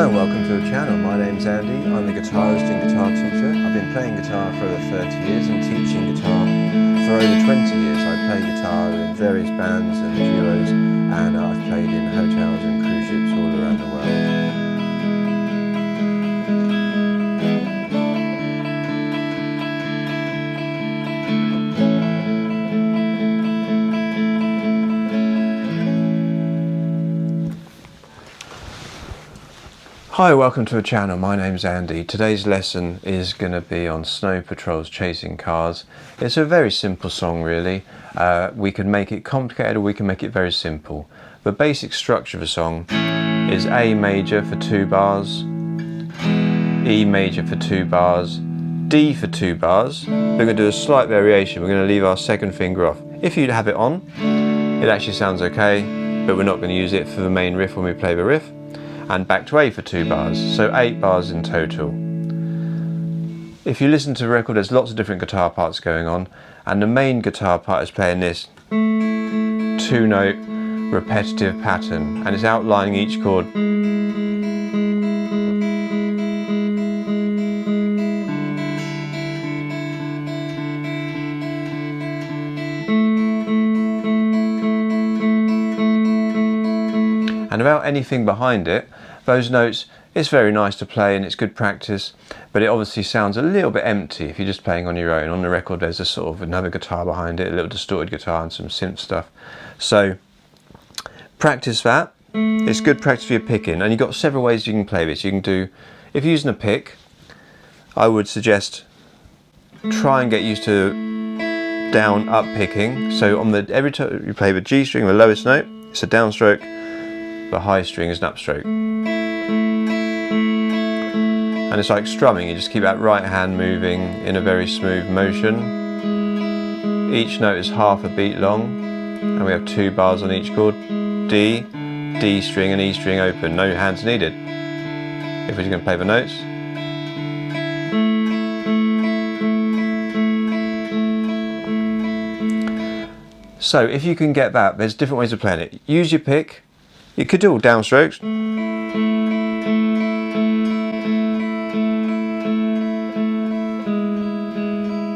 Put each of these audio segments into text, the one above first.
Hello and welcome to the channel. My name's Andy. I'm the guitarist and guitar teacher. I've been playing guitar for over 30 years and teaching guitar for over 20 years. I play guitar in various bands and duos, and I've played in hotels and cruise ships all around the world. Hi, welcome to the channel. My name's Andy. Today's lesson is going to be on snow patrols chasing cars. It's a very simple song really. We can make it complicated or we can make it very simple. The basic structure of the song is A major for 2 bars, E major for 2 bars, D for 2 bars. We're going to do a slight variation. We're going to leave our second finger off. If you have it on, it actually sounds okay, but we're not going to use it for the main riff when we play the riff. And back to A for 2 bars, so 8 bars in total. If you listen to the record, there's lots of different guitar parts going on, and the main guitar part is playing this 2-note repetitive pattern, and it's outlining each chord. And without anything behind it, those notes, it's very nice to play and it's good practice, but it obviously sounds a little bit empty if you're just playing on your own. On the record there's a sort of another guitar behind it, a little distorted guitar and some synth stuff. So practice that. It's good practice for your picking, and you've got several ways you can play this. You can do, if you're using a pick, I would suggest try and get used to down up picking. So on every time you play the G string, the lowest note, it's a downstroke. The high string is an upstroke. And it's like strumming, you just keep that right hand moving in a very smooth motion. Each note is half a beat long, and we have 2 bars on each chord. D, D string and E string open, no hands needed. If we're going to play the notes. So if you can get that, there's different ways of playing it. Use your pick. You could do all downstrokes.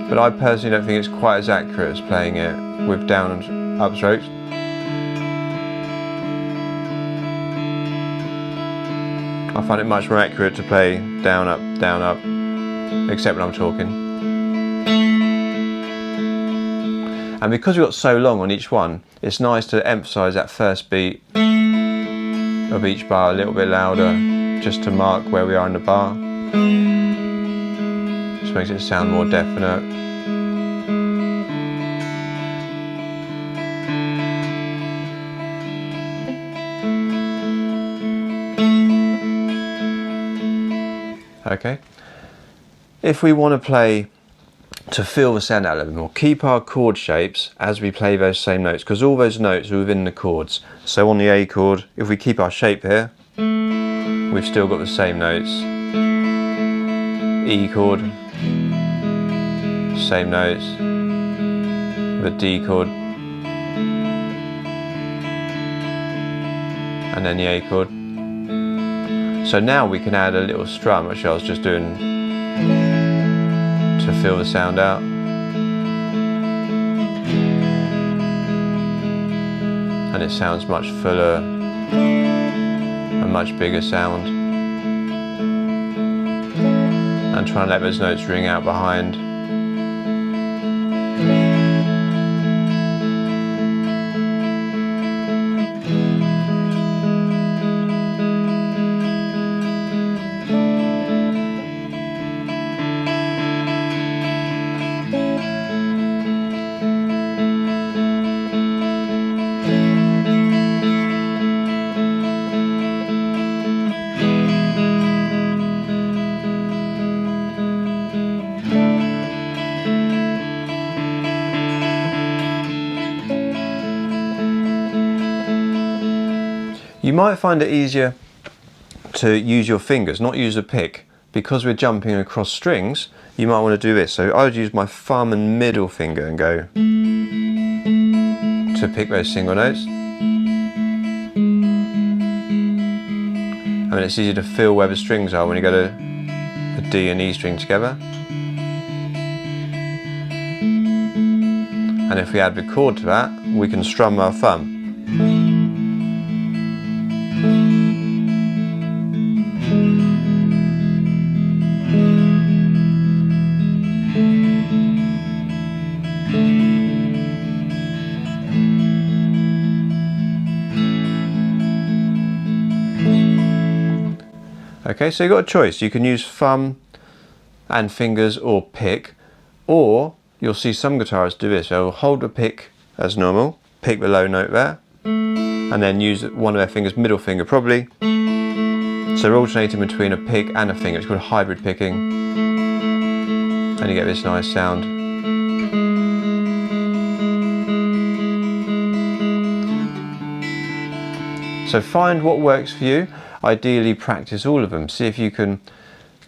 But I personally don't think it's quite as accurate as playing it with down and up strokes. I find it much more accurate to play down, up, except when I'm talking. And because we've got so long on each one, it's nice to emphasise that first beat of each bar a little bit louder, just to mark where we are in the bar. Just makes it sound more definite. Okay. If we want to play to feel the sound out a little bit more, keep our chord shapes as we play those same notes, because all those notes are within the chords. So on the A chord, if we keep our shape here, we've still got the same notes. E chord, same notes. The D chord, and then the A chord. So now we can add a little strum, which I was just doing to feel the sound out. And it sounds much fuller, a much bigger sound. And try and let those notes ring out behind. You might find it easier to use your fingers, not use a pick. Because we're jumping across strings, you might want to do this. So I would use my thumb and middle finger and go to pick those single notes. I mean, it's easy to feel where the strings are when you go to the D and E string together. And if we add the chord to that, we can strum our thumb. Okay, so you've got a choice. You can use thumb and fingers or pick, or you'll see some guitarists do this. They'll hold the pick as normal, pick the low note there, and then use one of their fingers, middle finger probably. So they're alternating between a pick and a finger. It's called hybrid picking, and you get this nice sound. So find what works for you. Ideally practice all of them. See if you can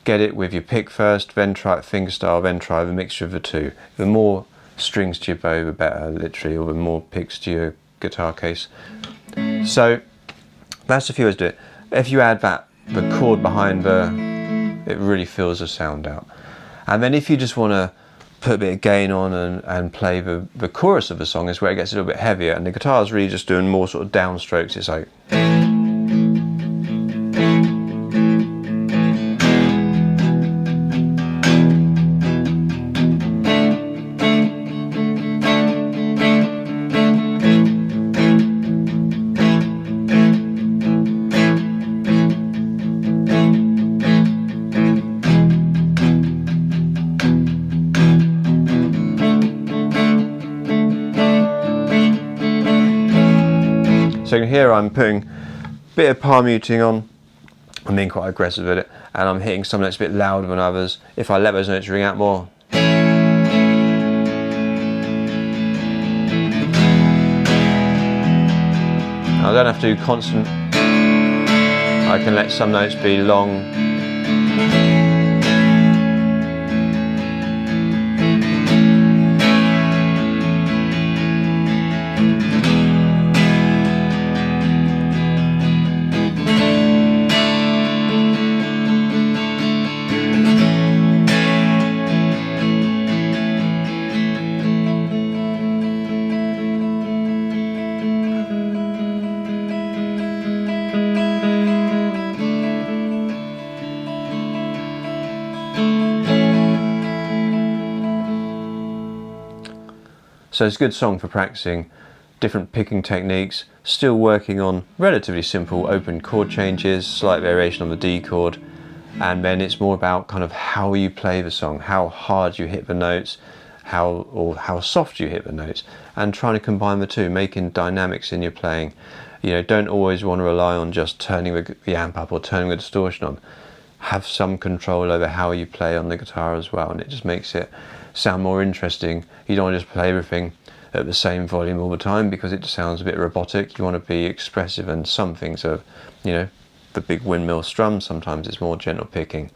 get it with your pick first, then try it fingerstyle, then try the mixture of the two. The more strings to your bow, the better, literally, or the more picks to your guitar case. So that's a few ways to do it. If you add the chord behind it really fills the sound out. And then if you just want to put a bit of gain on and play the chorus of the song, is where it gets a little bit heavier, and the guitar's really just doing more sort of downstrokes. It's like, so here I'm putting a bit of palm muting on. I'm being quite aggressive at it, and I'm hitting some notes a bit louder than others. If I let those notes ring out more, I don't have to do constant. I can let some notes be long. So it's a good song for practicing different picking techniques, still working on relatively simple open chord changes, slight variation on the D chord, and then it's more about kind of how you play the song, how hard you hit the notes, how soft you hit the notes, and trying to combine the two, making dynamics in your playing. You know, don't always want to rely on just turning the amp up or turning the distortion on. Have some control over how you play on the guitar as well, and it just makes it sound more interesting. You don't want to just play everything at the same volume all the time, because it just sounds a bit robotic. You want to be expressive, and some things are, you know, the big windmill strum, sometimes it's more gentle picking.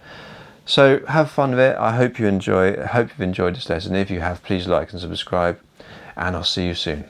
So have fun with it. I hope you enjoy. I hope you've enjoyed this lesson. If you have, please like and subscribe, and I'll see you soon.